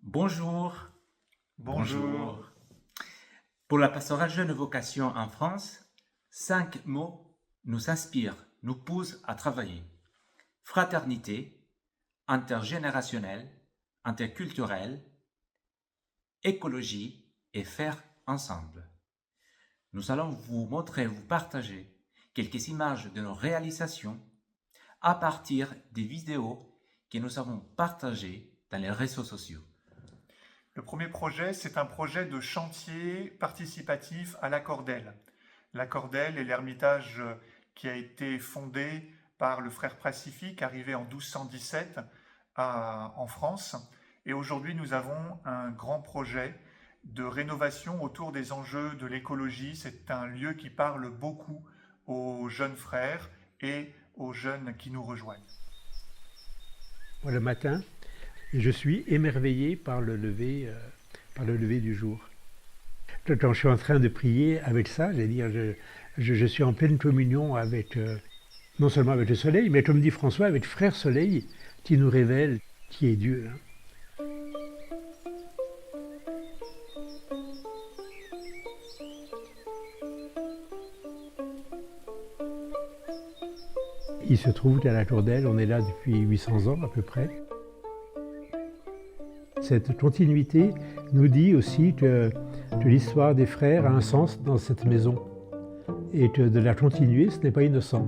Bonjour. Bonjour. Pour la pastorale Jeune Vocation en France, 5 mots nous inspirent, nous poussent à travailler. Fraternité, intergénérationnelle, interculturelle, écologie et faire ensemble. Nous allons vous montrer, vous partager quelques images de nos réalisations à partir des vidéos que nous avons partagées dans les réseaux sociaux. Le premier projet, c'est un projet de chantier participatif à La Cordelle. La Cordelle est l'ermitage qui a été fondé par le frère Pacifique, arrivé en 1217 en France. Et aujourd'hui, nous avons un grand projet de rénovation autour des enjeux de l'écologie. C'est un lieu qui parle beaucoup aux jeunes frères et aux jeunes qui nous rejoignent. Le matin, je suis émerveillé par le lever du jour. Quand je suis en train de prier avec ça, je suis en pleine communion avec, non seulement avec le soleil, mais comme dit François, avec Frère Soleil, qui nous révèle qui est Dieu. Il se trouve qu'à La Cordelle, on est là depuis 800 ans à peu près. Cette continuité nous dit aussi que l'histoire des frères a un sens dans cette maison et que de la continuer, ce n'est pas innocent.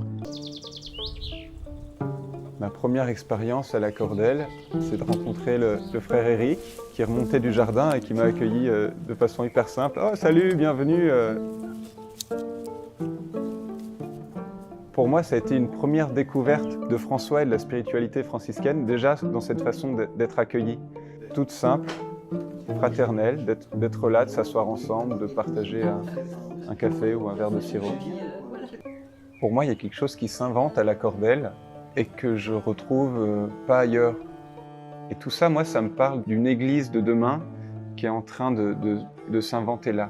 Ma première expérience à La Cordelle, c'est de rencontrer le frère Éric qui remontait du jardin et qui m'a accueilli de façon hyper simple. « Oh, salut, bienvenue !» Pour moi, ça a été une première découverte de François et de la spiritualité franciscaine, déjà dans cette façon d'être accueilli. Toute simple, fraternelle, d'être là, de s'asseoir ensemble, de partager un café ou un verre de sirop. Pour moi, il y a quelque chose qui s'invente à La Cordelle et que je retrouve pas ailleurs. Et tout ça, moi, ça me parle d'une église de demain qui est en train de s'inventer là.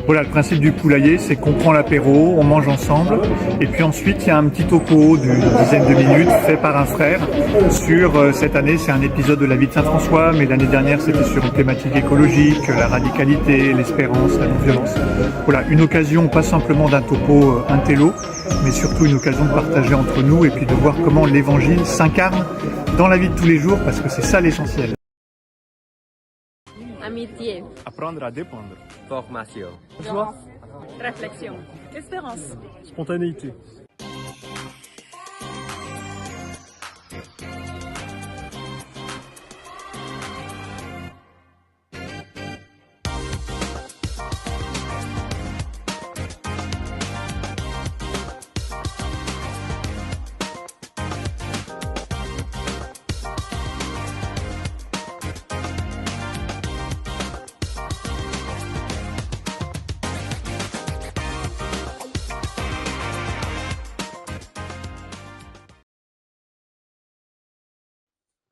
Voilà, le principe du poulailler, c'est qu'on prend l'apéro, on mange ensemble, et puis ensuite il y a un petit topo d'une dizaine de minutes fait par un frère sur, cette année c'est un épisode de la vie de Saint-François, mais l'année dernière c'était sur une thématique écologique, la radicalité, l'espérance, la non-violence. Voilà, une occasion pas simplement d'un topo intello, mais surtout une occasion de partager entre nous et puis de voir comment l'évangile s'incarne dans la vie de tous les jours, parce que c'est ça l'essentiel. Amitié. Apprendre à dépendre. Formation. Joie. Réflexion. Espérance. Spontanéité.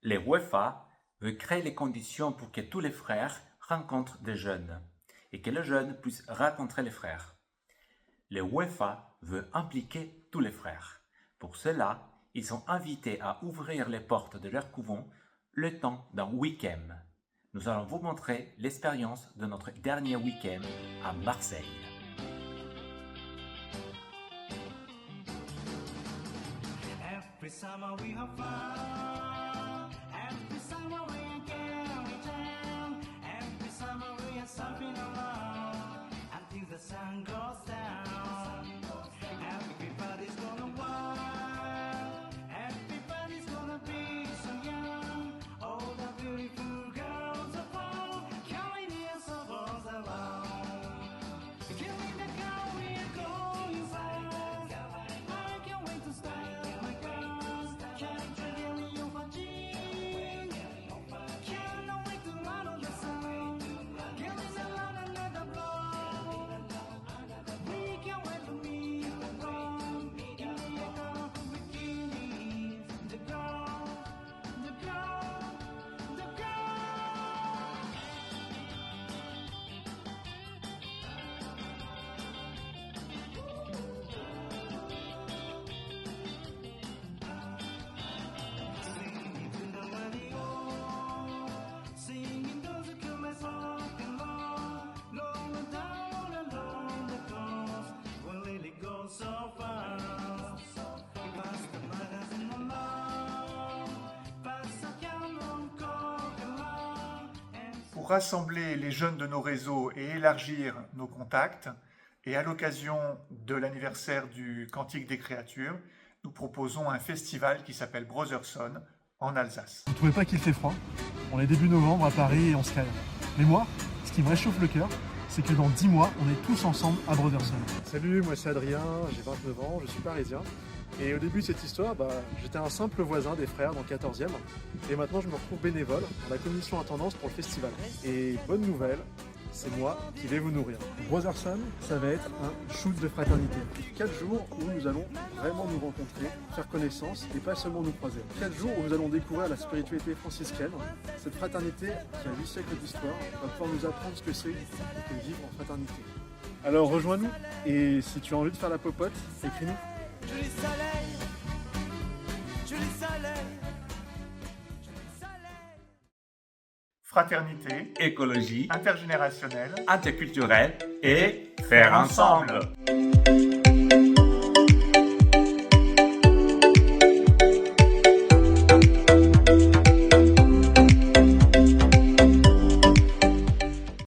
Les UEFA veut créer les conditions pour que tous les frères rencontrent des jeunes et que les jeunes puissent rencontrer les frères. Les UEFA veut impliquer tous les frères. Pour cela, ils sont invités à ouvrir les portes de leur couvent le temps d'un week-end. Nous allons vous montrer l'expérience de notre dernier week-end à Marseille. Every summer we have fun. Every summer we carry town. Every summer we are surfing around until the sun goes down. Everybody's gonna wild. Everybody's gonna be so young. All the beautiful girls of all carry near so close around. pour rassembler les jeunes de nos réseaux et élargir nos contacts, et à l'occasion de l'anniversaire du Cantique des Créatures, nous proposons un festival qui s'appelle Brotherson en Alsace. Vous trouvez pas qu'il fait froid? On est début novembre à Paris et on se caille. Mais moi, ce qui me réchauffe le cœur, c'est que dans 10 mois, on est tous ensemble à Brotherson. Salut, moi c'est Adrien, j'ai 29 ans, je suis parisien. Et au début de cette histoire, j'étais un simple voisin des frères dans le 14e. Et maintenant, je me retrouve bénévole dans la commission intendance pour le festival. Et bonne nouvelle, c'est moi qui vais vous nourrir. Brotherson, ça va être un shoot de fraternité. 4 jours où nous allons vraiment nous rencontrer, faire connaissance et pas seulement nous croiser. 4 jours où nous allons découvrir la spiritualité franciscaine. Cette fraternité qui a 8 siècles d'histoire va pouvoir nous apprendre ce que c'est que vivre en fraternité. Alors rejoins-nous et si tu as envie de faire la popote, écris-nous. Joli soleil, joli soleil, joli soleil. Fraternité, Écologie, intergénérationnelle, interculturelle et faire ensemble.